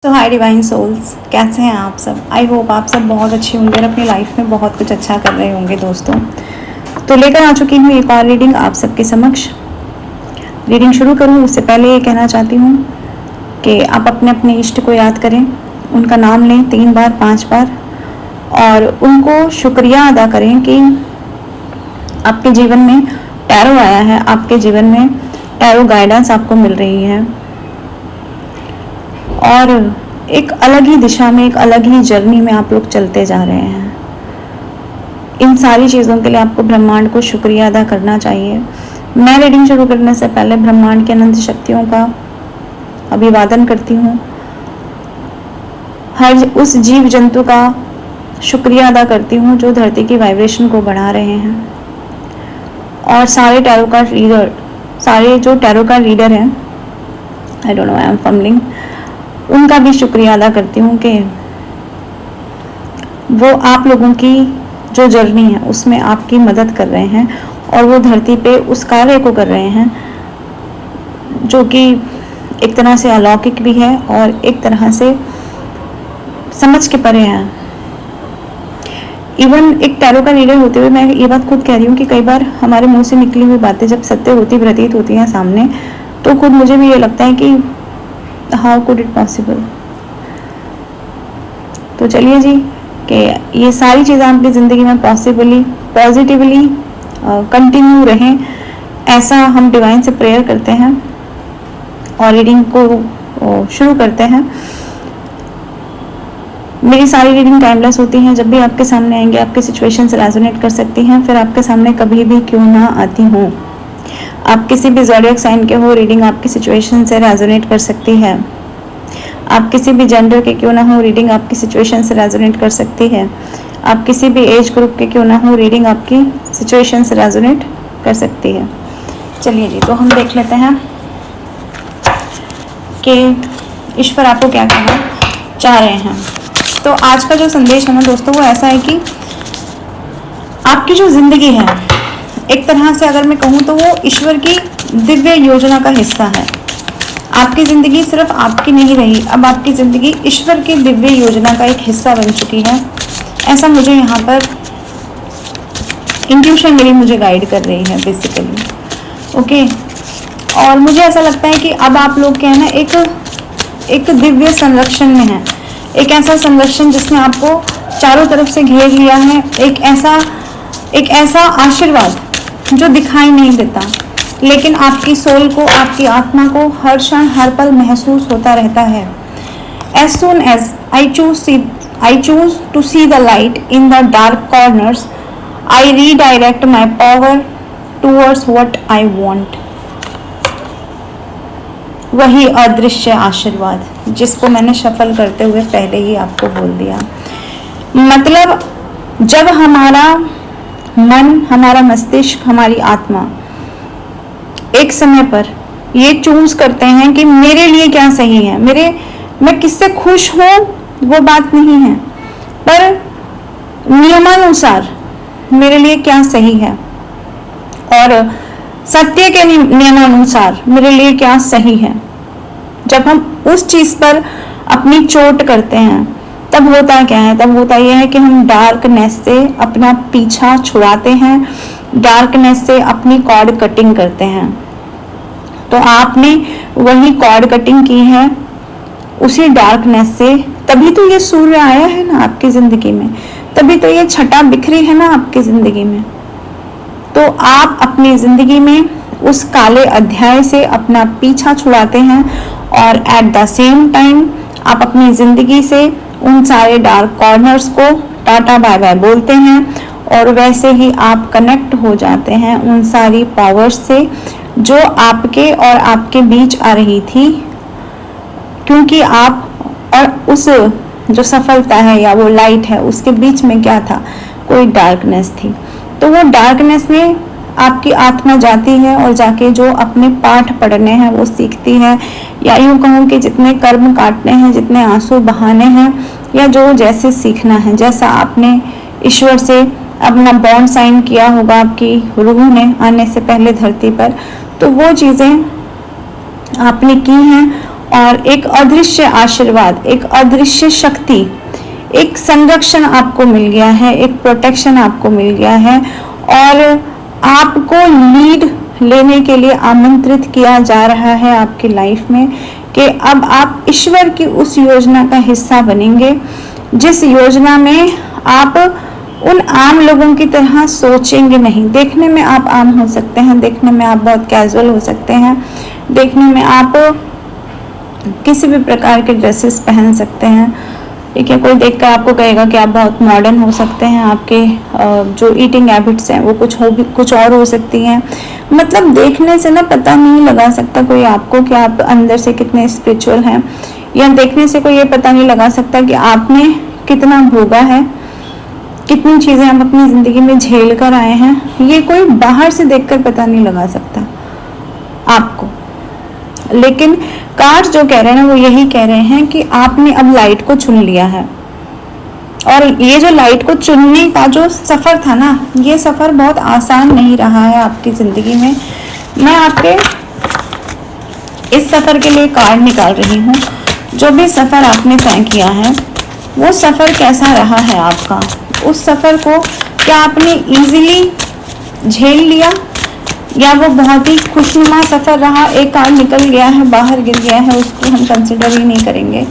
तो हाय divine souls, कैसे हैं आप सब। आई होप आप सब बहुत अच्छे होंगे और अपनी लाइफ में बहुत कुछ अच्छा कर रहे होंगे दोस्तों। तो लेकर आ चुकी हूँ एक और रीडिंग आप सबके समक्ष। रीडिंग शुरू करूँ उससे पहले ये कहना चाहती हूँ कि आप अपने अपने इष्ट को याद करें, उनका नाम लें 3 बार 5 बार और उनको शुक्रिया अदा करें कि आपके जीवन में टैरो आया है, आपके जीवन में टैरो गाइडेंस आपको मिल रही है और एक अलग ही दिशा में, एक अलग ही जर्नी में आप लोग चलते जा रहे हैं। इन सारी चीज़ों के लिए आपको ब्रह्मांड को शुक्रिया अदा करना चाहिए। मैं रीडिंग शुरू करने से पहले ब्रह्मांड की अनंत शक्तियों का अभिवादन करती हूँ। हर उस जीव जंतु का शुक्रिया अदा करती हूँ जो धरती की वाइब्रेशन को बढ़ा रहे हैं और सारे टैरो का रीडर, सारे जो टैरो का रीडर हैं, I don't know, I am fumbling, उनका भी शुक्रिया अदा करती हूँ कि वो आप लोगों की जो जर्नी है उसमें आपकी मदद कर रहे हैं और वो धरती पे उस कार्य को कर रहे हैं जो कि एक तरह से अलौकिक भी है और एक तरह से समझ के परे है। इवन एक टैरो का रीडर होते हुए मैं ये बात खुद कह रही हूँ कि कई बार हमारे मुंह से निकली हुई बातें जब सत्य होती प्रतीत होती हैं सामने, तो खुद मुझे भी ये लगता है कि हाउ कुड इट पॉसिबल। तो चलिए जी, कि ये सारी चीज़ें आपकी ज़िंदगी में पॉजिटिवली कंटिन्यू रहें, ऐसा हम डिवाइन से प्रेयर करते हैं और रीडिंग को शुरू करते हैं। मेरी सारी रीडिंग टाइमलेस होती हैं, जब भी आपके सामने आएंगे आपकी सिचुएशन से रेजोनेट कर सकती हैं, फिर आपके सामने कभी भी क्यों ना आती हूँ। आप किसी भी ज़ोडिएक साइन के हो, रीडिंग आपकी सिचुएशन से रेजोनेट कर सकती है। आप किसी भी जेंडर के क्यों ना हो, रीडिंग आपकी सिचुएशन से रेजोनेट कर सकती है। आप किसी भी एज ग्रुप के क्यों ना हो, रीडिंग आपकी सिचुएशन से रेजोनेट कर सकती है। चलिए जी, तो हम देख लेते हैं कि ईश्वर आपको क्या कहना चाह रहे हैं। तो आज का जो संदेश है ना दोस्तों, वो ऐसा है कि आपकी जो ज़िंदगी है, एक तरह से अगर मैं कहूँ तो वो ईश्वर की दिव्य योजना का हिस्सा है। आपकी ज़िंदगी सिर्फ आपकी नहीं रही, अब आपकी ज़िंदगी ईश्वर की दिव्य योजना का एक हिस्सा बन चुकी है। ऐसा मुझे यहाँ पर इंट्यूशन मेरी मुझे गाइड कर रही है बेसिकली। ओके, और मुझे ऐसा लगता है कि अब आप लोग क्या है ना, एक दिव्य संरक्षण में है, एक ऐसा संरक्षण जिसने आपको चारों तरफ से घेर लिया है, एक ऐसा आशीर्वाद जो दिखाई नहीं देता, लेकिन आपकी सोल को, आपकी आत्मा को हर क्षण हर पल महसूस होता रहता है। As soon as I choose to see the light in the dark corners, I redirect my power towards what I want. वही अदृश्य आशीर्वाद जिसको मैंने शफल करते हुए पहले ही आपको बोल दिया। मतलब जब हमारा मन, हमारा मस्तिष्क, हमारी आत्मा एक समय पर ये चूज करते हैं कि मेरे लिए क्या सही है, मैं किससे खुश हूँ वो बात नहीं है, पर नियमानुसार मेरे लिए क्या सही है और सत्य के नियमानुसार मेरे लिए क्या सही है। जब हम उस चीज पर अपनी चोट करते हैं तब होता क्या है, तब होता यह है कि हम डार्कनेस से अपना पीछा छुड़ाते हैं, डार्कनेस से अपनी कॉर्ड कटिंग करते हैं। तो आपने वही कॉर्ड कटिंग की है उसी डार्कनेस से, तभी तो ये सूर्य आया है ना आपकी जिंदगी में, तभी तो ये छटा बिखरी है ना आपकी जिंदगी में। तो आप अपनी जिंदगी में उस काले अध्याय से अपना पीछा छुड़ाते हैं और एट द सेम टाइम आप अपनी जिंदगी से उन सारे डार्क कॉर्नर्स को टाटा बाय बाय बोलते हैं और वैसे ही आप कनेक्ट हो जाते हैं उन सारी पावर्स से जो आपके और आपके बीच आ रही थी, क्योंकि आप और उस जो सफलता है या वो लाइट है उसके बीच में क्या था, कोई डार्कनेस थी। तो वो डार्कनेस में आपकी आत्मा जाती है और जाके जो अपने पाठ पढ़ने हैं वो सीखती है, या यूँ कहूँ कि जितने कर्म काटने हैं, जितने आंसू बहाने हैं, या जो जैसे सीखना है, जैसा आपने ईश्वर से अपना बॉन्ड साइन किया होगा आपकी रूह ने आने से पहले धरती पर, तो वो चीज़ें आपने की हैं और एक अदृश्य आशीर्वाद, एक अदृश्य शक्ति, एक संरक्षण आपको मिल गया है, एक प्रोटेक्शन आपको मिल गया है और आपको लीड लेने के लिए आमंत्रित किया जा रहा है आपकी लाइफ में कि अब आप ईश्वर की उस योजना का हिस्सा बनेंगे जिस योजना में आप उन आम लोगों की तरह सोचेंगे नहीं। देखने में आप आम हो सकते हैं, देखने में आप बहुत कैजुअल हो सकते हैं, देखने में आप किसी भी प्रकार के ड्रेसेस पहन सकते हैं, ठीक है। कोई देखकर आपको कहेगा कि आप बहुत मॉडर्न हो सकते हैं, आपके जो ईटिंग हैबिट्स हैं वो कुछ और हो सकती हैं। मतलब देखने से ना पता नहीं लगा सकता कोई आपको कि आप अंदर से कितने स्पिरिचुअल हैं, या देखने से कोई ये पता नहीं लगा सकता कि आपने कितना भोगा है, कितनी चीज़ें आप अपनी ज़िंदगी में झेल कर आए हैं। ये कोई बाहर से देखकर पता नहीं लगा सकता आपको। लेकिन कार्ड्स जो कह रहे हैं ना वो यही कह रहे हैं कि आपने अब लाइट को चुन लिया है और ये जो लाइट को चुनने का जो सफ़र था ना, ये सफ़र बहुत आसान नहीं रहा है आपकी ज़िंदगी में। मैं आपके इस सफ़र के लिए कार्ड निकाल रही हूँ। जो भी सफ़र आपने तय किया है वो सफ़र कैसा रहा है आपका, उस सफ़र को क्या आपने इजीली झेल लिया या वो बहुत ही खुशनुमा सफ़र रहा। एक कार्ड निकल गया है, बाहर गिर गया है, उसको हम कंसिडर ही नहीं करेंगे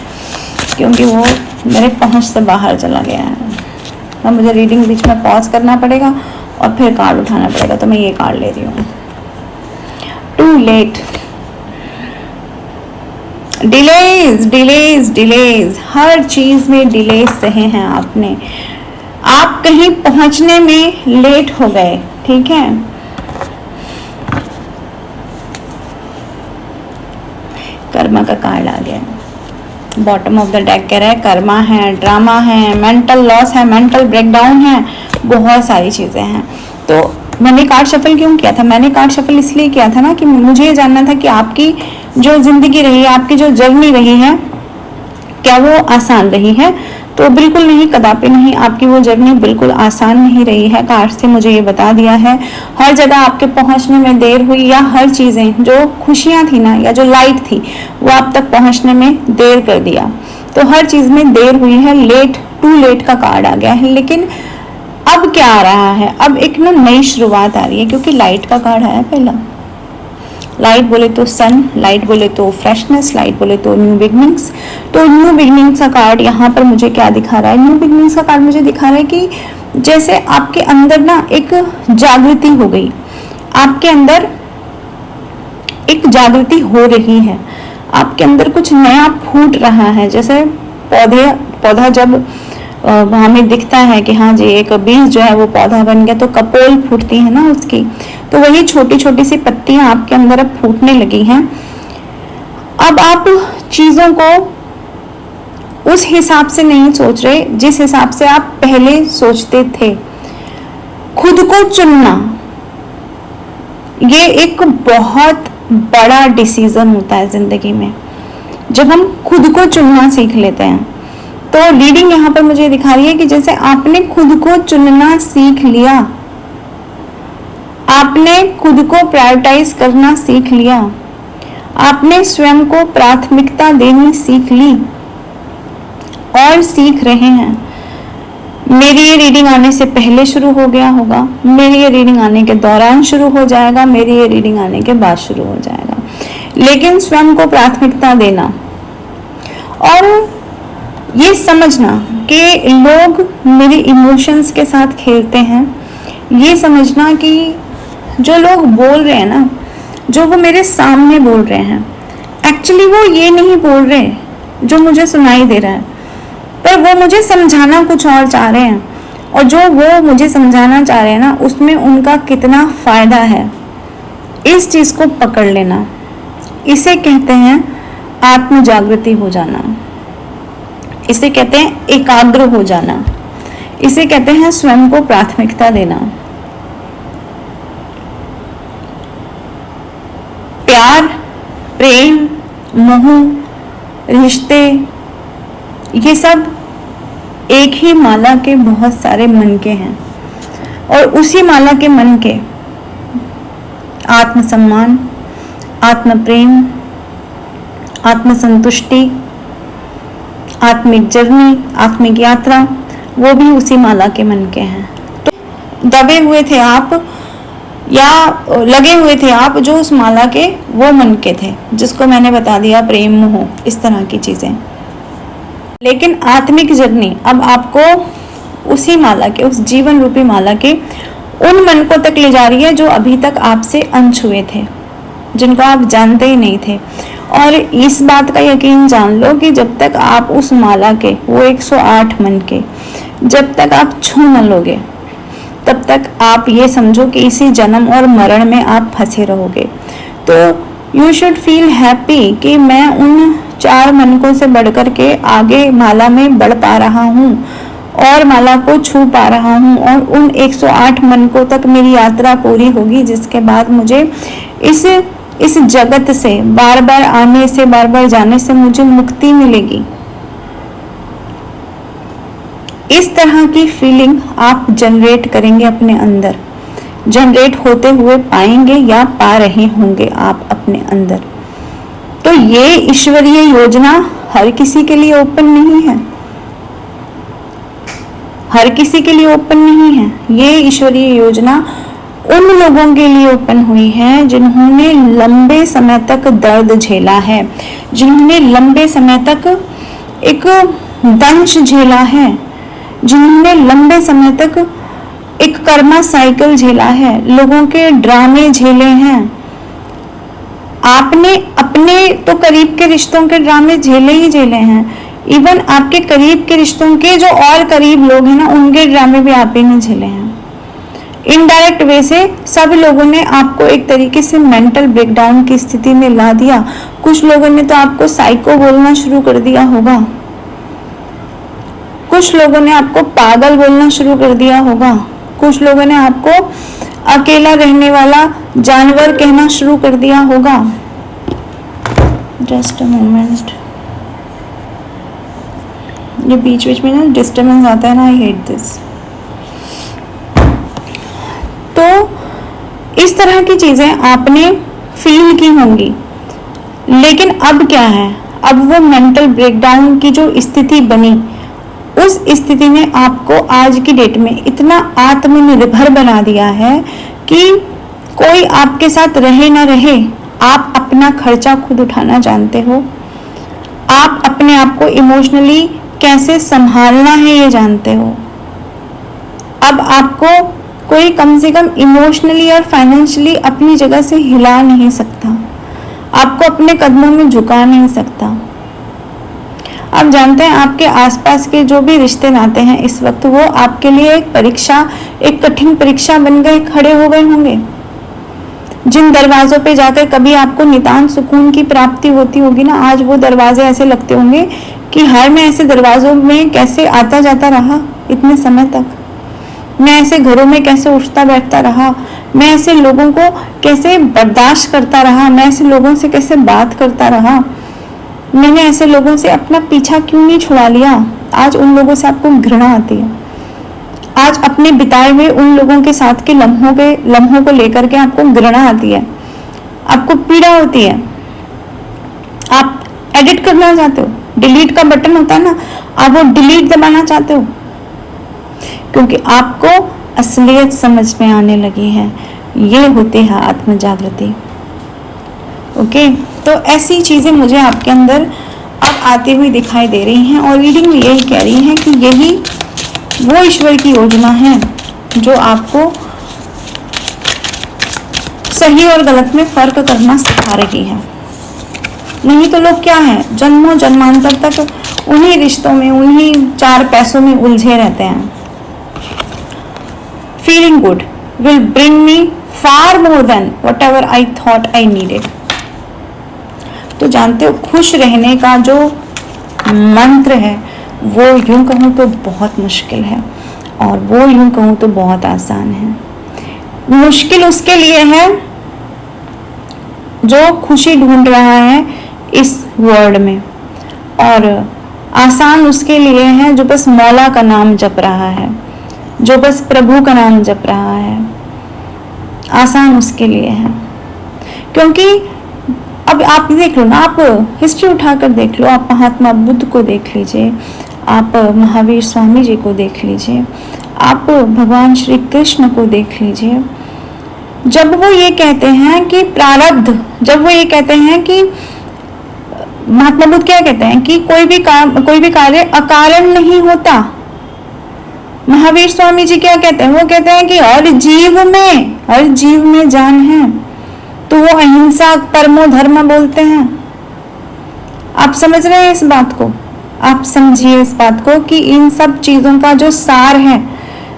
क्योंकि वो मेरे पहुंच से बाहर चला गया है। अब मुझे रीडिंग बीच में पॉज करना पड़ेगा और फिर कार्ड उठाना पड़ेगा, तो मैं ये कार्ड ले रही हूँ। Too late, delays delays delays, हर चीज़ में डिलेज सहे हैं आपने। आप कहीं पहुंचने में लेट हो गए, ठीक है। कर्मा का कार्ड आ गया, बॉटम ऑफ द डेक कह रहा है कर्मा है, ड्रामा है, मेंटल लॉस है, मेंटल ब्रेकडाउन है, बहुत सारी चीज़ें हैं। तो मैंने कार्ड शफल क्यों किया था? मैंने कार्ड शफल इसलिए किया था ना कि मुझे ये जानना था कि आपकी जो ज़िंदगी रही है, आपकी जो जर्नी रही है, क्या वो आसान रही है? तो बिल्कुल नहीं, कदापि नहीं, आपकी वो जर्नी बिल्कुल आसान नहीं रही है। कार्ड से मुझे ये बता दिया है हर जगह आपके पहुंचने में देर हुई, या हर चीज़ें जो खुशियां थी ना या जो लाइट थी वो आप तक पहुंचने में देर कर दिया। तो हर चीज़ में देर हुई है, लेट, टू लेट का कार्ड आ गया है। लेकिन अब क्या आ रहा है? अब एक ना नई शुरुआत आ रही है क्योंकि लाइट का कार्ड आया पहला। लाइट बोले तो सन, लाइट बोले तो फ्रेशनेस, लाइट बोले तो न्यू बिगनिंग्स। तो न्यू बिगनिंग्स का कार्ड यहाँ पर मुझे क्या दिखा रहा है? न्यू बिगनिंग्स का कार्ड मुझे दिखा रहा है कि जैसे आपके अंदर ना एक जागृति हो गई, आपके अंदर एक जागृति हो रही है, आपके अंदर कुछ नया फूट रहा है। जैसे पौधा जब हमें दिखता है कि हाँ जी एक बीज जो है वो पौधा बन गया, तो कपोल फूटती है ना उसकी, तो वही छोटी छोटी सी पत्तियां आपके अंदर अब फूटने लगी हैं। अब आप चीज़ों को उस हिसाब से नहीं सोच रहे जिस हिसाब से आप पहले सोचते थे। खुद को चुनना ये एक बहुत बड़ा डिसीजन होता है जिंदगी में, जब हम खुद को चुनना सीख लेते हैं। तो रीडिंग यहाँ पर मुझे दिखा रही है कि जैसे आपने खुद को चुनना सीख लिया, आपने खुद को प्रायोरिटाइज करना सीख लिया, आपने स्वयं को प्राथमिकता देनी सीख ली और सीख रहे हैं। मेरी ये रीडिंग आने से पहले शुरू हो गया होगा, मेरी ये रीडिंग आने के दौरान शुरू हो जाएगा, मेरी ये रीडिंग आने के बाद शुरू हो जाएगा। लेकिन स्वयं को प्राथमिकता देना और ये समझना कि लोग मेरे इमोशंस के साथ खेलते हैं, ये समझना कि जो लोग बोल रहे हैं ना, जो वो मेरे सामने बोल रहे हैं, एक्चुअली वो ये नहीं बोल रहे जो मुझे सुनाई दे रहा है, पर वो मुझे समझाना कुछ और चाह रहे हैं, और जो वो मुझे समझाना चाह रहे हैं ना उसमें उनका कितना फ़ायदा है, इस चीज़ को पकड़ लेना। इसे कहते हैं आत्म जागृति हो जाना, इसे कहते हैं एकाग्र हो जाना, इसे कहते हैं स्वयं को प्राथमिकता देना। प्यार, प्रेम, मोह, रिश्ते, ये सब एक ही माला के बहुत सारे मनके हैं, और उसी माला के मनके आत्मसम्मान, आत्म प्रेम, आत्मसंतुष्टि, आत्मिक जर्नी, आत्मिक यात्रा, वो भी उसी माला के मन के हैं। तो दबे हुए थे आप या लगे हुए थे आप जो उस माला के वो मन के थे, जिसको मैंने बता दिया प्रेम, मोह, इस तरह की चीजें। लेकिन आत्मिक जर्नी अब आपको उसी माला के, उस जीवन रूपी माला के उन मन को तक ले जा रही है जो अभी तक आपसे अनछुए थे, जिनको आप जानते ही नहीं थे। और इस बात का यकीन जान लो कि जब तक आप उस माला के, वो 108 मन के, जब तक आप छू न लोगे, तब तक आप ये समझो कि इसी जन्म और मरण में आप फंसे रहोगे। तो यू शुड फील हैप्पी कि मैं उन 4 मनकों से बढ़कर के आगे माला में बढ़ पा रहा हूँ और माला को छू पा रहा हूँ, और उन 108 मनकों तक मेरी यात्रा पूरी होगी, जिसके बाद मुझे इस जगत से बार बार आने से, बार बार जाने से मुझे मुक्ति मिलेगी। इस तरह की फीलिंग आप जनरेट करेंगे अपने अंदर, जनरेट होते हुए पाएंगे या पा रहे होंगे आप अपने अंदर। तो ये ईश्वरीय योजना हर किसी के लिए ओपन नहीं है, हर किसी के लिए ओपन नहीं है। ये ईश्वरीय योजना उन लोगों के लिए ओपन हुई है जिन्होंने लंबे समय तक दर्द झेला है, जिन्होंने लंबे समय तक एक दंश झेला है, जिन्होंने लंबे समय तक एक कर्मा साइकिल झेला है, लोगों के ड्रामे झेले हैं। आपने अपने तो करीब के रिश्तों के ड्रामे झेले ही झेले हैं, इवन आपके करीब के रिश्तों के जो और करीब लोग हैं ना, उनके ड्रामे भी आप ही ने झेले हैं। इनडायरेक्ट वे से सब लोगों ने आपको एक तरीके से मेंटल ब्रेकडाउन की स्थिति में ला दिया। कुछ लोगों ने तो आपको साइको बोलना शुरू कर दिया होगा, कुछ लोगों ने आपको पागल बोलना शुरू कर दिया होगा, कुछ लोगों ने आपको अकेला रहने वाला जानवर कहना शुरू कर दिया होगा। जस्ट अ मोमेंट, ये बीच बीच में ना डिस्टर्बेंस आता है ना, आई हेट दिस। तो इस तरह की चीजें आपने फील की होंगी, लेकिन अब क्या है, अब वो मेंटल ब्रेकडाउन की जो स्थिति बनी, उस स्थिति ने आपको आज की डेट में इतना आत्मनिर्भर बना दिया है कि कोई आपके साथ रहे ना रहे, आप अपना खर्चा खुद उठाना जानते हो, आप अपने आप को इमोशनली कैसे संभालना है ये जानते हो। अब आपको कोई कम से कम इमोशनली और फाइनेंशियली अपनी जगह से हिला नहीं सकता, आपको अपने कदमों में झुका नहीं सकता। आप जानते हैं आपके आसपास के जो भी रिश्ते नाते हैं इस वक्त, वो आपके लिए एक परीक्षा, एक कठिन परीक्षा बन गए, खड़े हो गए होंगे। जिन दरवाजों पे जाकर कभी आपको नितांत सुकून की प्राप्ति होती होगी ना, आज वो दरवाजे ऐसे लगते होंगे कि हाय, मैं ऐसे दरवाजों में कैसे आता जाता रहा इतने समय तक, मैं ऐसे घरों में कैसे उठता बैठता रहा, मैं ऐसे लोगों को कैसे बर्दाश्त करता रहा, मैं ऐसे लोगों से कैसे बात करता रहा, मैंने ऐसे लोगों से अपना पीछा क्यों नहीं छुड़ा लिया। आज उन लोगों से आपको घृणा आती है, आज अपने बिताए हुए उन लोगों के साथ के लम्हों को लेकर के आपको घृणा आती है, आपको पीड़ा होती है, आप एडिट करना चाहते हो, डिलीट का बटन होता है ना, आप वो डिलीट दबाना चाहते हो, क्योंकि आपको असलियत समझ में आने लगी है। ये होती है आत्म जागृति। ओके, तो ऐसी चीजें मुझे आपके अंदर अब आती हुई दिखाई दे रही हैं, और रीडिंग भी यही कह रही है कि यही वो ईश्वर की योजना है जो आपको सही और गलत में फर्क करना सिखा रही है। नहीं तो लोग क्या है, जन्मों जन्मांतर तक उन्हीं रिश्तों में, उन्हीं 4 पैसों में उलझे रहते हैं। Feeling good will bring me far more than what ever I thought I needed. तो जानते हो, खुश रहने का जो मंत्र है वो यूं कहूं तो बहुत मुश्किल है, और वो यूं कहूं तो बहुत आसान है। मुश्किल उसके लिए है जो खुशी ढूंढ रहा है इस वर्ल्ड में, और आसान उसके लिए है जो बस मौला का नाम जप रहा है, जो बस प्रभु का नाम जप रहा है। आसान उसके लिए है, क्योंकि अब आप देख लो ना, आप हिस्ट्री उठाकर देख लो, आप महात्मा बुद्ध को देख लीजिए, आप महावीर स्वामी जी को देख लीजिए, आप भगवान श्री कृष्ण को देख लीजिए। जब वो ये कहते हैं कि प्रारब्ध, जब वो ये कहते हैं कि महात्मा बुद्ध क्या कहते हैं कि कोई भी कार्य अकारण नहीं होता। महावीर स्वामी जी क्या कहते हैं, वो कहते हैं कि हर जीव में जान है, तो वो अहिंसा परमो धर्म बोलते हैं। आप समझ रहे हैं इस बात को? आप समझिए इस बात को कि इन सब चीजों का जो सार है,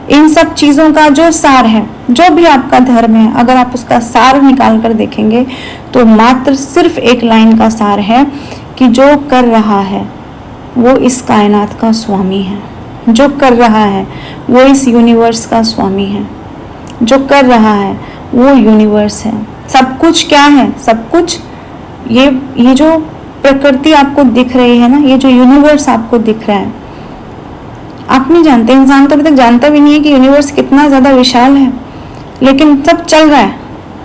इन सब चीजों का जो सार है, जो भी आपका धर्म है, अगर आप उसका सार निकाल कर देखेंगे तो मात्र सिर्फ एक लाइन का सार है कि जो कर रहा है वो इस कायनात का स्वामी है, जो कर रहा है वो इस यूनिवर्स का स्वामी है, जो कर रहा है वो यूनिवर्स है। सब कुछ क्या है? सब कुछ ये जो प्रकृति आपको दिख रही है ना, ये जो यूनिवर्स आपको दिख रहा है, आप नहीं जानते, इंसान तो अभी तक जानता भी नहीं है कि यूनिवर्स कितना ज्यादा विशाल है, लेकिन सब चल रहा है,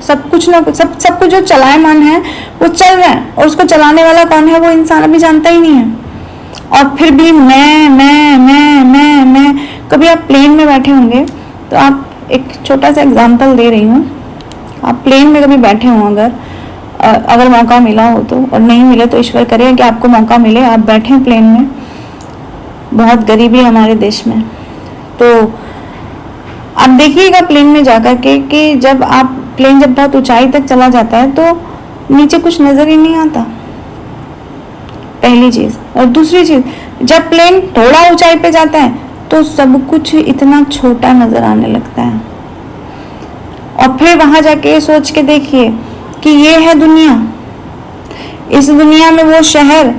सब कुछ ना कुछ, सब कुछ जो चलायमान है वो चल रहा है, और उसको चलाने वाला कौन है वो इंसान अभी जानता ही नहीं है। और फिर भी मैं कभी आप प्लेन में बैठे होंगे, तो आप एक छोटा सा एग्जांपल दे रही हूँ, आप प्लेन में कभी बैठे हो, अगर मौका मिला हो तो, और नहीं मिले तो ईश्वर करे कि आपको मौका मिले, आप बैठे हैं प्लेन में, बहुत गरीबी है हमारे देश में, तो आप देखिएगा प्लेन में जाकर के कि जब प्लेन जब बहुत ऊंचाई तक चला जाता है तो नीचे कुछ नजर ही नहीं आता, पहली चीज। और दूसरी चीज, जब प्लेन थोड़ा ऊंचाई पे जाता है तो सब कुछ इतना छोटा नजर आने लगता है। और फिर वहां जाके सोच के देखिए कि ये है दुनिया, इस दुनिया में वो शहर,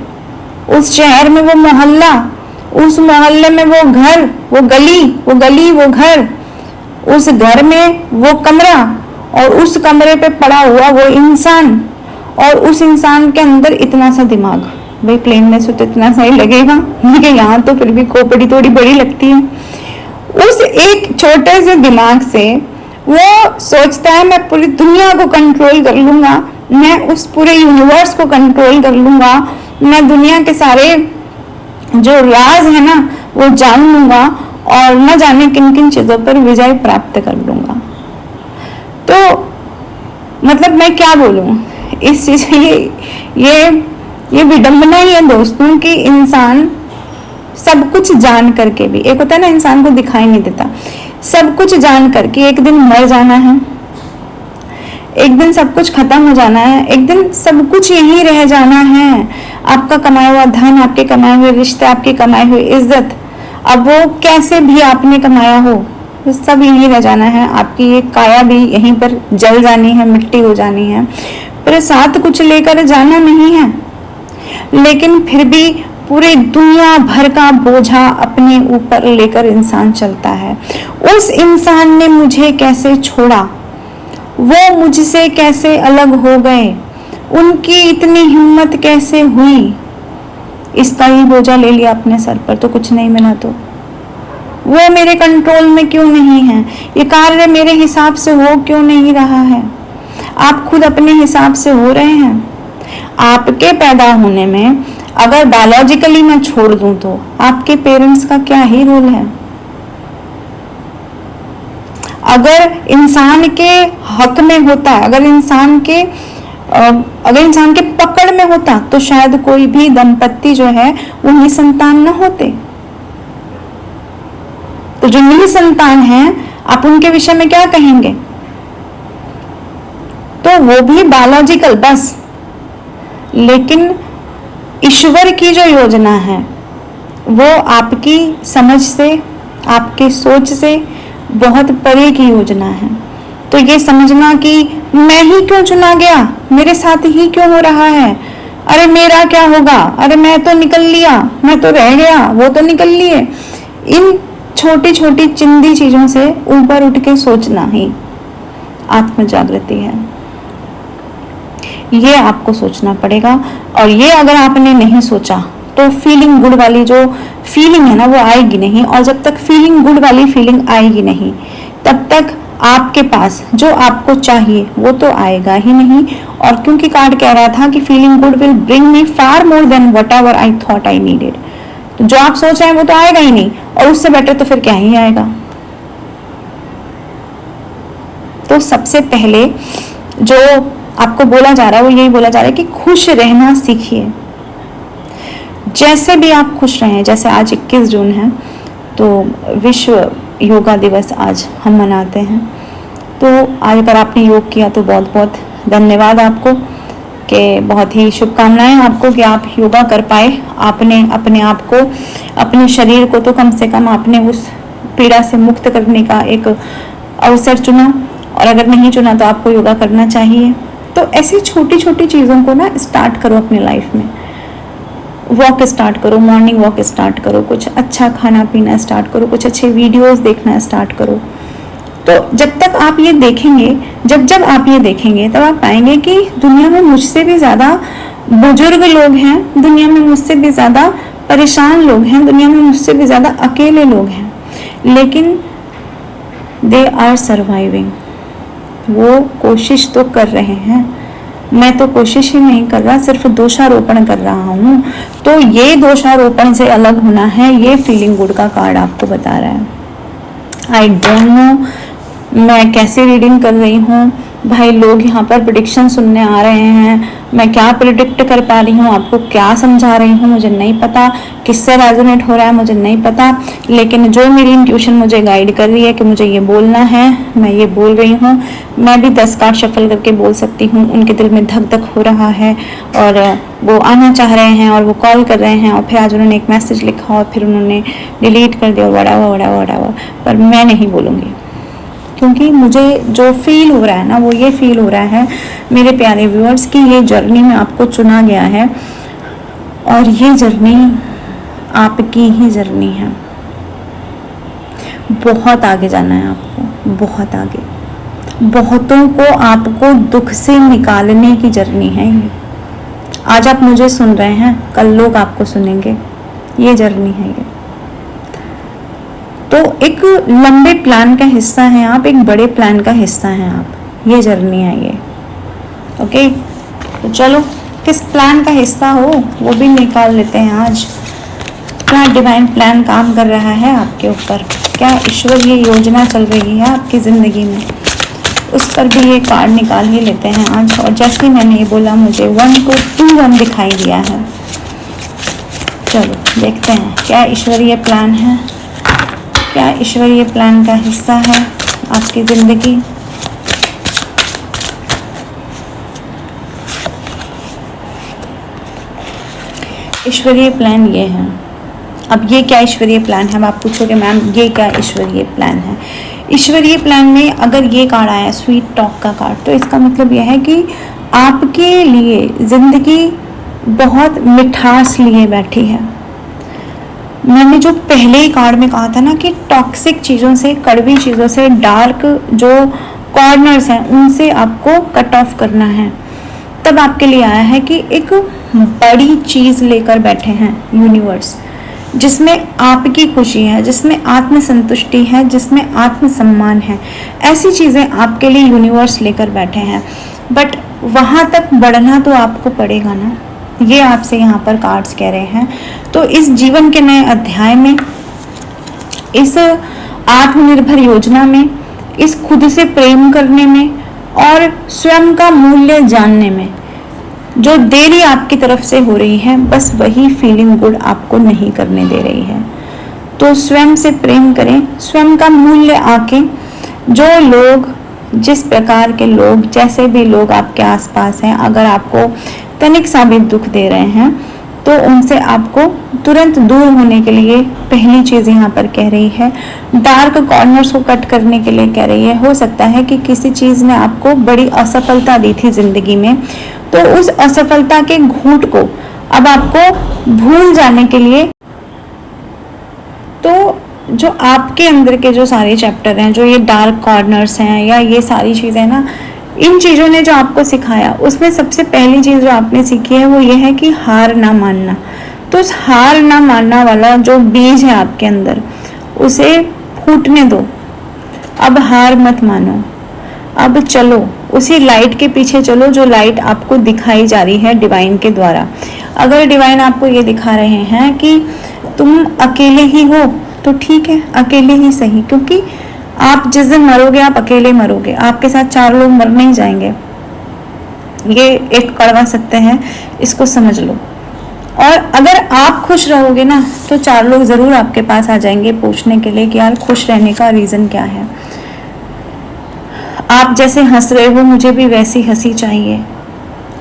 उस शहर में वो मोहल्ला, उस मोहल्ले में वो घर, वो गली वो घर, उस घर में वो कमरा, और उस कमरे पे पड़ा हुआ वो इंसान, और उस इंसान के अंदर इतना सा दिमाग। भाई प्लेन में से तो इतना सा ही लगेगा, लेकिन यहाँ तो फिर भी खोपड़ी थोड़ी बड़ी लगती है। उस एक छोटे से दिमाग से वो सोचता है मैं पूरी दुनिया को कंट्रोल कर लूंगा, मैं उस पूरे यूनिवर्स को कंट्रोल कर लूंगा, मैं दुनिया के सारे जो राज है ना वो जान लूंगा, और न जाने किन किन चीजों पर विजय प्राप्त कर लूंगा। तो मतलब मैं क्या बोलूं, इस चीज ये विडंबना ही है दोस्तों कि इंसान सब कुछ जान करके भी, एक होता है ना इंसान को दिखाई नहीं देता, सब कुछ जान करके एक दिन मर जाना है, एक दिन सब कुछ खत्म हो जाना है, एक दिन सब कुछ यहीं रह जाना है। आपका कमाया हुआ धन, आपके कमाए हुए रिश्ते, आपकी कमाई हुई इज्जत, अब वो कैसे भी आपने कमाया हो, सब यहीं रह जाना है। आपकी ये काया भी यहीं पर जल जानी है, मिट्टी हो जानी है, पर साथ कुछ लेकर जाना नहीं है। लेकिन फिर भी पूरे दुनिया भर का बोझा अपने ऊपर लेकर इंसान चलता है। उस इंसान ने मुझे कैसे छोड़ा, वो मुझसे कैसे अलग हो गए, उनकी इतनी हिम्मत कैसे हुई, इसका ही बोझा ले लिया अपने सर पर, तो कुछ नहीं मिला। तो वो मेरे कंट्रोल में क्यों नहीं है, ये कार्य मेरे हिसाब से हो क्यों नहीं रहा है। आप खुद अपने हिसाब से हो रहे हैं। आपके पैदा होने में अगर बायोलॉजिकली मैं छोड़ दूं तो आपके पेरेंट्स का क्या ही रोल है। अगर इंसान के हक में होता, अगर इंसान के पकड़ में होता तो शायद कोई भी दंपत्ति जो है वो निसंतान न होते। तो जो निसंतान हैं, आप उनके विषय में क्या कहेंगे? तो वो भी बायोलॉजिकल बस, लेकिन ईश्वर की जो योजना है वो आपकी समझ से, आपके सोच से बहुत परे की योजना है। तो ये समझना कि मैं ही क्यों चुना गया, मेरे साथ ही क्यों हो रहा है, अरे मेरा क्या होगा, अरे मैं तो निकल लिया, मैं तो रह गया, वो तो निकल लिए, इन छोटी छोटी चिंदी चीजों से ऊपर उठ के सोचना ही आत्म जागृति है। ये आपको सोचना पड़ेगा। और ये अगर आपने नहीं सोचा तो फीलिंग गुड वाली जो फीलिंग है ना वो आएगी नहीं। और जब तक फीलिंग गुड वाली फीलिंग आएगी नहीं तब तक आपके पास जो आपको चाहिए वो तो आएगा ही नहीं। और क्योंकि कार्ड कह रहा था कि feeling good will bring me far more than what ever I thought I needed, तो जो आप सोच रहे हैं वो तो आएगा ही नहीं, और उससे बेटर तो फिर क्या ही आएगा। तो सबसे पहले जो आपको बोला जा रहा है वो यही बोला जा रहा है कि खुश रहना सीखिए। जैसे भी आप खुश रहें, जैसे आज 21 जून है तो विश्व योगा दिवस आज हम मनाते हैं। तो आज अगर आपने योग किया तो बहुत बहुत धन्यवाद आपको, कि बहुत ही शुभकामनाएं आपको कि आप योगा कर पाए। आपने अपने आप को, अपने शरीर को तो कम से कम आपने उस पीड़ा से मुक्त करने का एक अवसर चुना, और अगर नहीं चुना तो आपको योगा करना चाहिए। तो ऐसी छोटी छोटी चीज़ों को ना स्टार्ट करो अपनी लाइफ में। वॉक स्टार्ट करो, मॉर्निंग वॉक स्टार्ट करो, कुछ अच्छा खाना पीना स्टार्ट करो, कुछ अच्छे वीडियोस देखना स्टार्ट करो। तो जब तक आप ये देखेंगे, जब आप ये देखेंगे तब आप पाएंगे कि दुनिया में मुझसे भी ज़्यादा बुजुर्ग लोग हैं, दुनिया में मुझसे भी ज़्यादा परेशान लोग हैं, दुनिया में मुझसे भी ज़्यादा अकेले लोग हैं, लेकिन दे आर सर्वाइविंग। वो कोशिश तो कर रहे हैं। मैं तो कोशिश ही नहीं कर रहा, सिर्फ दोषारोपण कर रहा हूँ। तो ये दोषारोपण से अलग होना है, ये फीलिंग गुड का कार्ड आपको बता रहा है। आई डोंट नो मैं कैसे रीडिंग कर रही हूँ भाई, लोग यहाँ पर प्रेडिक्शन सुनने आ रहे हैं, मैं क्या प्रिडिक्ट कर पा रही हूँ, आपको क्या समझा रही हूँ मुझे नहीं पता, किससे रेजोनेट हो रहा है मुझे नहीं पता, लेकिन जो मेरी इंट्यूशन मुझे गाइड कर रही है कि मुझे ये बोलना है, मैं ये बोल रही हूँ। मैं भी 10 कार्ड शफल करके बोल सकती हूँ। उनके दिल में धक धक हो रहा है और वो आना चाह रहे हैं और वो कॉल कर रहे हैं, और फिर आज उन्होंने एक मैसेज लिखा और फिर उन्होंने डिलीट कर दिया, वड़ा, पर मैं नहीं बोलूँगी, क्योंकि मुझे जो फील हो रहा है ना वो ये फील हो रहा है मेरे प्यारे व्यूअर्स की ये जर्नी में आपको चुना गया है, और ये जर्नी आपकी ही जर्नी है। बहुत आगे जाना है आपको, बहुत आगे। बहुतों को आपको दुख से निकालने की जर्नी है ये। आज आप मुझे सुन रहे हैं, कल लोग आपको सुनेंगे, ये जर्नी है ये। तो एक लंबे प्लान का हिस्सा है आप, एक बड़े प्लान का हिस्सा है आप, ये जर्नी है ये। ओके, तो चलो किस प्लान का हिस्सा हो वो भी निकाल लेते हैं आज। क्या डिवाइन प्लान काम कर रहा है आपके ऊपर, क्या ईश्वरीय योजना चल रही है आपकी ज़िंदगी में, उस पर भी ये कार्ड निकाल ही लेते हैं आज। और जैसे ही मैंने ये बोला मुझे 1 को 2 1 दिखाई दिया है। चलो देखते हैं क्या ईश्वरीय प्लान है, क्या ईश्वरीय प्लान का हिस्सा है आपकी ज़िंदगी। ईश्वरीय प्लान ये है। अब ये क्या ईश्वरीय प्लान है, आप पूछोगे मैम ये क्या ईश्वरीय प्लान है। ईश्वरीय प्लान में अगर ये कार्ड आया स्वीट टॉक का कार्ड, तो इसका मतलब यह है कि आपके लिए ज़िंदगी बहुत मिठास लिए बैठी है। मैंने जो पहले ही कार्ड में कहा था ना कि टॉक्सिक चीज़ों से, कड़वी चीज़ों से, डार्क जो कॉर्नर्स हैं उनसे आपको कट ऑफ करना है, तब आपके लिए आया है कि एक बड़ी चीज़ लेकर बैठे हैं यूनिवर्स, जिसमें आपकी खुशी है, जिसमें आत्मसंतुष्टि है, जिसमें आत्मसम्मान है। ऐसी चीज़ें आपके लिए यूनिवर्स लेकर बैठे हैं, बट वहाँ तक बढ़ना तो आपको पड़ेगा ना, ये आपसे यहाँ पर कार्ड्स कह रहे हैं। तो इस जीवन के नए अध्याय में, इस आत्मनिर्भर योजना में, इस खुद से प्रेम करने में और स्वयं का मूल्य जानने में जो देरी आपकी तरफ से हो रही है, बस वही फीलिंग गुड आपको नहीं करने दे रही है। तो स्वयं से प्रेम करें, स्वयं का मूल्य आके, जो लोग, जिस प्रकार के लोग, जैसे भी लोग आपके आसपास हैं, अगर आपको तनिक सा भी दुख दे रहे हैं तो उनसे आपको तुरंत दूर होने के लिए पहली चीज़ यहाँ पर कह रही है, डार्क कॉर्नर्स को कट करने के लिए कह रही है। हो सकता है कि किसी चीज़ ने आपको बड़ी असफलता दी थी ज़िंदगी में, तो उस असफलता के घूंट को अब आपको भूल जाने के लिए, तो जो आपके अंदर के जो सारे चैप्टर हैं, जो ये डार्क कॉर्नर्स हैं या ये सारी चीज़ें ना, इन चीज़ों ने जो आपको सिखाया, उसमें सबसे पहली चीज़ जो आपने सीखी है वो ये है कि हार ना मानना। तो उस हार ना मानना वाला जो बीज है आपके अंदर, उसे फूटने दो, अब हार मत मानो, अब चलो उसी लाइट के पीछे चलो जो लाइट आपको दिखाई जा रही है डिवाइन के द्वारा। अगर डिवाइन आपको ये दिखा रहे हैं कि तुम अकेले ही हो तो ठीक है, अकेले ही सही, क्योंकि आप जिस दिन मरोगे आप अकेले मरोगे, आपके साथ 4 लोग मर नहीं जाएंगे। ये एक कड़वा सत्य है, इसको समझ लो। और अगर आप खुश रहोगे ना तो 4 लोग जरूर आपके पास आ जाएंगे पूछने के लिए कि यार खुश रहने का रीजन क्या है। आप जैसे हंस रहे हो मुझे भी वैसी हंसी चाहिए,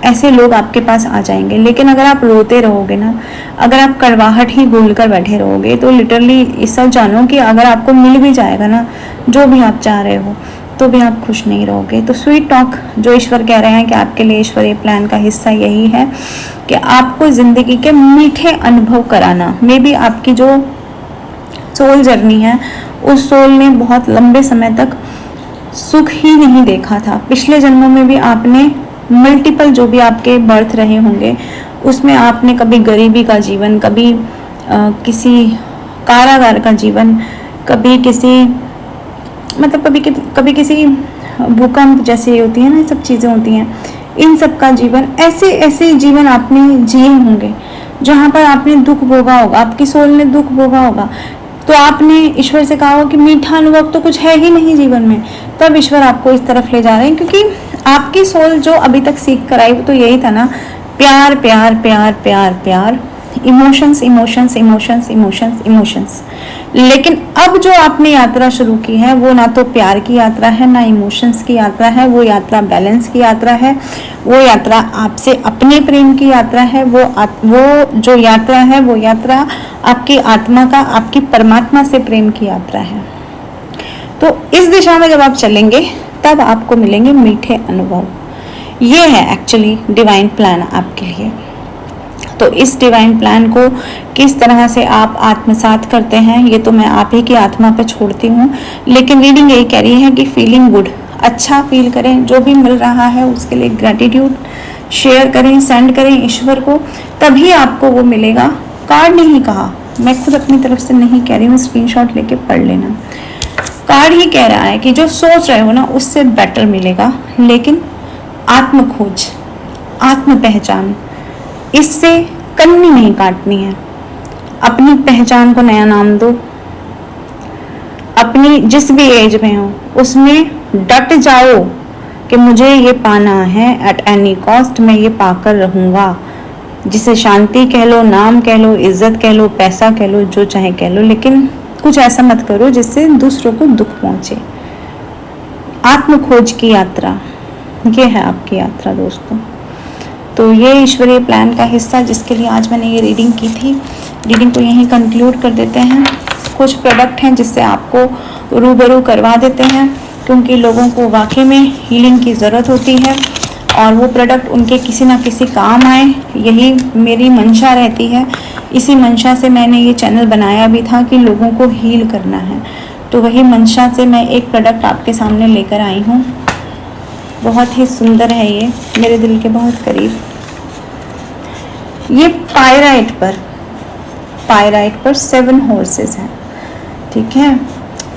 ऐसे लोग आपके पास आ जाएंगे। लेकिन अगर आप रोते रहोगे ना, अगर आप कड़वाहट ही घोल कर बैठे रहोगे तो लिटरली ऐसा जानो कि अगर आपको मिल भी जाएगा ना जो भी आप चाह रहे हो तो भी आप खुश नहीं रहोगे। तो स्वीट टॉक जो ईश्वर कह रहे हैं कि आपके लिए ईश्वरीय प्लान का हिस्सा यही है कि आपको जिंदगी के मीठे अनुभव कराना। मे बी आपकी जो सोल जर्नी है उस सोल ने बहुत लंबे समय तक सुख ही नहीं देखा था। पिछले जन्मों में भी आपने मल्टीपल जो भी आपके बर्थ रहे होंगे उसमें आपने कभी गरीबी का जीवन, कभी किसी कारागार का जीवन, कभी किसी मतलब कभी किसी भूकंप जैसे होती है ना, ये सब चीज़ें होती हैं, इन सब का जीवन, ऐसे ऐसे जीवन आपने जिए होंगे जहाँ पर आपने दुख भोगा होगा, आपकी सोल ने दुख भोगा होगा। तो आपने ईश्वर से कहा हो कि मीठा अनुभव तो कुछ है ही नहीं जीवन में, तब ईश्वर आपको इस तरफ ले जा रहे हैं, क्योंकि आपकी सोल जो अभी तक सीख कर आई वो तो यही था ना, प्यार प्यार प्यार प्यार प्यार, emotions emotions emotions emotions emotions. लेकिन अब जो आपने यात्रा शुरू की है वो ना तो प्यार की यात्रा है ना इमोशंस की यात्रा है, वो यात्रा बैलेंस की यात्रा है, वो यात्रा आपसे अपने प्रेम की यात्रा है, वो जो यात्रा है वो यात्रा आपकी आत्मा का, आपकी परमात्मा से प्रेम की यात्रा है। तो इस दिशा में जब आप चलेंगे तब आपको मिलेंगे मीठे अनुभव। ये है एक्चुअली डिवाइन प्लान आपके लिए। तो इस डिवाइन प्लान को किस तरह से आप आत्मसात करते हैं ये तो मैं आप ही की आत्मा पे छोड़ती हूँ, लेकिन रीडिंग यही कह रही है कि फीलिंग गुड, अच्छा फील करें, जो भी मिल रहा है उसके लिए ग्रेटिट्यूड शेयर करें, सेंड करें ईश्वर को, तभी आपको वो मिलेगा। कार्ड नहीं कहा, मैं खुद अपनी तरफ से नहीं कह रही हूँ, स्क्रीनशॉट लेके पढ़ लेना। कार्ड ही कह रहा है कि जो सोच रहे हो ना उससे बेटर मिलेगा, लेकिन आत्म खोज, आत्म पहचान, इससे कन्नी नहीं काटनी है। अपनी पहचान को नया नाम दो, अपनी जिस भी एज में हो उसमें डट जाओ कि मुझे ये पाना है, एट एनी कॉस्ट मैं ये पाकर रहूँगा। जिसे शांति कह लो, नाम कह लो, इज्जत कह लो, पैसा कह लो, जो चाहे कह लो, लेकिन कुछ ऐसा मत करो जिससे दूसरों को दुख पहुँचे। आत्म खोज की यात्रा, ये है आपकी यात्रा दोस्तों। तो ये ईश्वरीय प्लान का हिस्सा जिसके लिए आज मैंने ये रीडिंग की थी, रीडिंग को यहीं कंक्लूड कर देते हैं। कुछ प्रोडक्ट हैं जिससे आपको रूबरू करवा देते हैं, क्योंकि लोगों को वाकई में हीलिंग की ज़रूरत होती है और वो प्रोडक्ट उनके किसी ना किसी काम आए, यही मेरी मंशा रहती है। इसी मंशा से मैंने ये चैनल बनाया भी था कि लोगों को हील करना है, तो वही मंशा से मैं एक प्रोडक्ट आपके सामने लेकर आई हूँ। बहुत ही सुंदर है ये, मेरे दिल के बहुत करीब। ये पायराइट पर 7 हॉर्सेस हैं, ठीक है,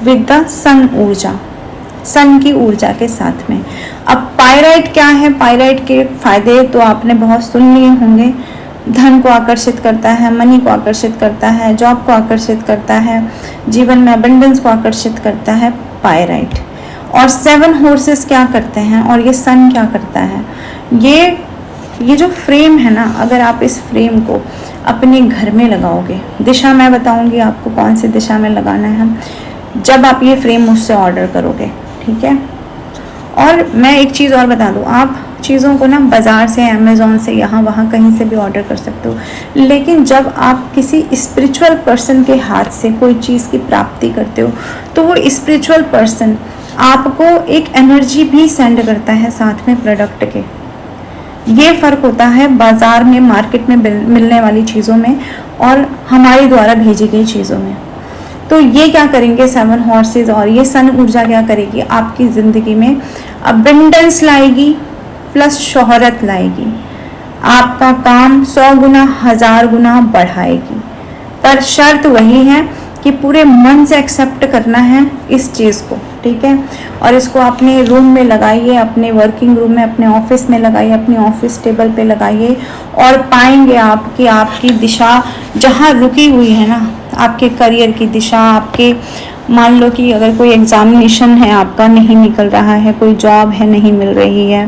विद द सन ऊर्जा, सन की ऊर्जा के साथ में। अब पायराइट क्या है, पायराइट के फायदे तो आपने बहुत सुन लिए होंगे। धन को आकर्षित करता है, मनी को आकर्षित करता है, जॉब को आकर्षित करता है, जीवन में अबंडेंस को आकर्षित करता है पायराइट। और 7 हॉर्सेस क्या करते हैं और ये सन क्या करता है, ये जो फ्रेम है ना, अगर आप इस फ्रेम को अपने घर में लगाओगे, दिशा मैं बताऊंगी आपको कौन सी दिशा में लगाना है जब आप ये फ्रेम मुझसे ऑर्डर करोगे, ठीक है। और मैं एक चीज़ और बता दूं, आप चीज़ों को ना बाज़ार से, अमेज़ॉन से, यहाँ वहाँ कहीं से भी ऑर्डर कर सकते हो, लेकिन जब आप किसी स्पिरिचुअल पर्सन के हाथ से कोई चीज़ की प्राप्ति करते हो तो वो स्पिरिचुअल पर्सन आपको एक एनर्जी भी सेंड करता है साथ में प्रोडक्ट के। ये फ़र्क होता है बाज़ार में, मार्केट में मिलने वाली चीज़ों में और हमारे द्वारा भेजी गई चीज़ों में। तो ये क्या करेंगे 7 हॉर्सेस और ये सन ऊर्जा क्या करेगी, आपकी ज़िंदगी में अबंडेंस लाएगी प्लस शोहरत लाएगी, आपका काम 100 गुना 1000 गुना बढ़ाएगी। पर शर्त वही है कि पूरे मन से एक्सेप्ट करना है इस चीज़ को, ठीक है। और इसको अपने रूम में लगाइए, अपने वर्किंग रूम में, अपने ऑफिस में लगाइए, अपनी ऑफिस टेबल पे लगाइए, और पाएंगे आप कि आपकी दिशा जहाँ रुकी हुई है ना, आपके करियर की दिशा, आपके मान लो कि अगर कोई एग्जामिनेशन है आपका नहीं निकल रहा है, कोई जॉब है नहीं मिल रही है,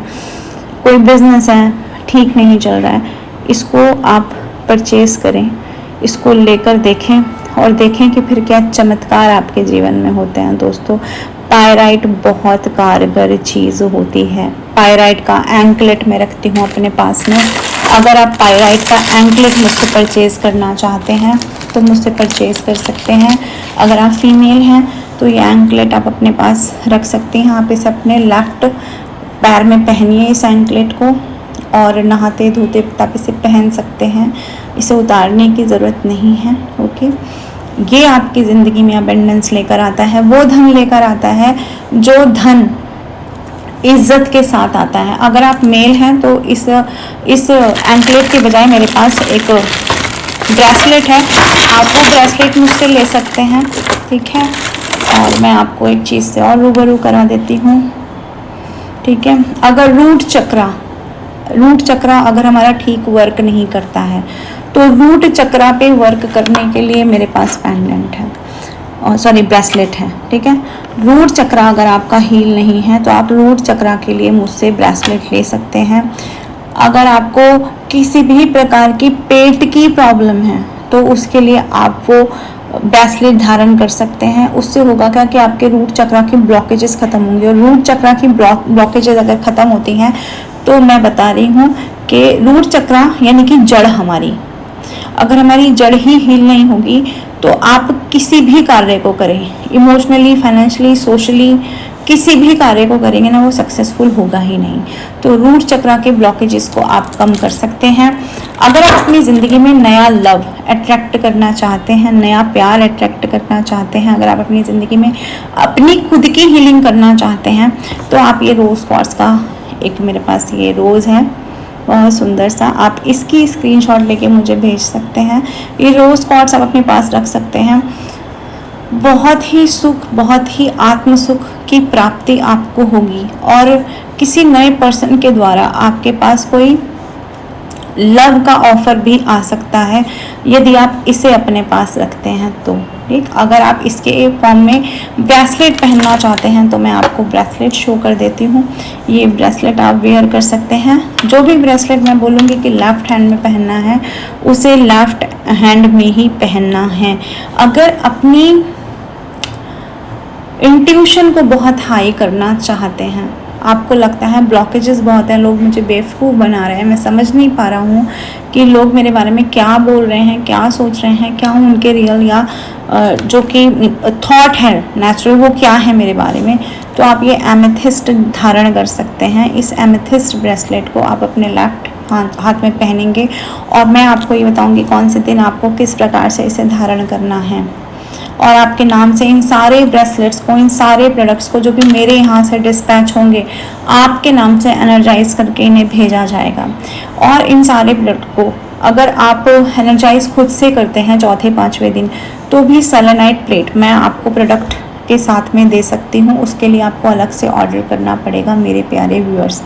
कोई बिजनेस है ठीक नहीं चल रहा है, इसको आप परचेज करें, इसको लेकर देखें और देखें कि फिर क्या चमत्कार आपके जीवन में होते हैं दोस्तों। पायराइट बहुत कारगर चीज़ होती है। पायराइट का एंकलेट मैं रखती हूँ अपने पास में। अगर आप पायराइट का एंकलेट मुझसे परचेज़ करना चाहते हैं तो मुझसे परचेज़ कर सकते हैं। अगर आप फीमेल हैं तो ये एंकलेट आप अपने पास रख सकती हैं। आप इसे अपने लेफ्ट पैर में पहनिए इस एंकलेट को, और नहाते धोते आप इसे पहन सकते हैं, इसे उतारने की ज़रूरत नहीं है। ओके, ये आपकी ज़िंदगी में अबेंडेंस लेकर आता है, वो धन लेकर आता है जो धन इज्जत के साथ आता है। अगर आप मेल हैं तो इस एंकलेट के बजाय मेरे पास एक ब्रेसलेट है, आप वो ब्रेसलेट मुझसे ले सकते हैं, ठीक है। और मैं आपको एक चीज़ से और रूबरू करा देती हूँ, ठीक है। अगर रूट चक्रा अगर हमारा ठीक वर्क नहीं करता है तो रूट चक्रा पे वर्क करने के लिए मेरे पास पेंडेंट है, और सॉरी ब्रेसलेट है, ठीक है। रूट चक्रा अगर आपका हील नहीं है तो आप रूट चक्रा के लिए मुझसे ब्रेसलेट ले सकते हैं। अगर आपको किसी भी प्रकार की पेट की प्रॉब्लम है तो उसके लिए आप वो ब्रेसलेट धारण कर सकते हैं। उससे होगा क्या कि आपके रूट चक्रा की ब्लॉकेजेस खत्म होंगे, और रूट चक्रा की ब्लॉकेजेस अगर खत्म होती हैं तो मैं बता रही हूँ कि रूट चक्रा यानी कि जड़ हमारी, अगर हमारी जड़ ही हील नहीं होगी तो आप किसी भी कार्य को करें, इमोशनली, फाइनेंशियली, सोशली, किसी भी कार्य को करेंगे ना, वो सक्सेसफुल होगा ही नहीं। तो रूट चक्रा के ब्लॉकेजेस को आप कम कर सकते हैं। अगर आप अपनी ज़िंदगी में नया लव अट्रैक्ट करना चाहते हैं, नया प्यार अट्रैक्ट करना चाहते हैं, अगर आप अपनी ज़िंदगी में अपनी खुद की हीलिंग करना चाहते हैं तो आप ये रोज़ क्वार्ट्स का एक मेरे पास ये रोज़ है बहुत सुंदर सा, आप इसकी स्क्रीनशॉट लेके मुझे भेज सकते हैं। ये रोज़ क्वार्ट्स आप अपने पास रख सकते हैं। बहुत ही सुख, बहुत ही आत्म सुख की प्राप्ति आपको होगी, और किसी नए पर्सन के द्वारा आपके पास कोई लव का ऑफर भी आ सकता है यदि आप इसे अपने पास रखते हैं तो, ठीक। अगर आप इसके फॉर्म में ब्रेसलेट पहनना चाहते हैं तो मैं आपको ब्रेसलेट शो कर देती हूँ। ये ब्रेसलेट आप वेयर कर सकते हैं। जो भी ब्रेसलेट मैं बोलूँगी कि लेफ़्ट हैंड में पहनना है उसे लेफ़्ट हैंड में ही पहनना है। अगर अपनी इंट्यूशन को बहुत हाई करना चाहते हैं, आपको लगता है ब्लॉकेजेस बहुत हैं, लोग मुझे बेवकूफ़ बना रहे हैं, मैं समझ नहीं पा रहा हूँ कि लोग मेरे बारे में क्या बोल रहे हैं, क्या सोच रहे हैं, क्या उनके रियल या जो कि थॉट है नेचुरल वो क्या है मेरे बारे में, तो आप ये एमेथिस्ट धारण कर सकते हैं। इस एमेथिस्ट ब्रेसलेट को आप अपने लेफ्ट हाथ में पहनेंगे, और मैं आपको ये बताऊँगी कौन से दिन आपको किस प्रकार से इसे धारण करना है। और आपके नाम से इन सारे ब्रेसलेट्स को, इन सारे प्रोडक्ट्स को जो भी मेरे यहाँ से डिस्पैच होंगे, आपके नाम से एनर्जाइज करके इन्हें भेजा जाएगा। और इन सारे प्रोडक्ट को अगर आप एनर्जाइज खुद से करते हैं चौथे पाँचवें दिन तो भी सेलेनाइट प्लेट मैं आपको प्रोडक्ट के साथ में दे सकती हूँ। उसके लिए आपको अलग से ऑर्डर करना पड़ेगा मेरे प्यारे व्यूअर्स।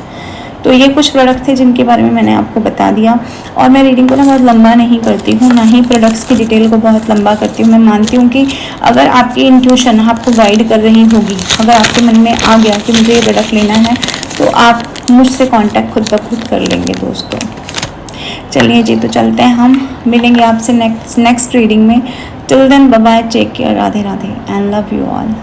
तो ये कुछ प्रोडक्ट थे जिनके बारे में मैंने आपको बता दिया, और मैं रीडिंग को ना बहुत लंबा नहीं करती हूँ, ना ही प्रोडक्ट्स की डिटेल को बहुत लंबा करती हूँ। मैं मानती हूँ कि अगर आपकी इंट्यूशन आपको गाइड कर रही होगी, अगर आपके मन में आ गया कि मुझे ये प्रोडक्ट लेना है तो आप मुझसे कांटेक्ट खुद ब खुद कर लेंगे दोस्तों। चलिए जी, तो चलते हैं, हम मिलेंगे आपसे नेक्स्ट रीडिंग में। Till then bye bye, take care, Radhe Radhe and love you all.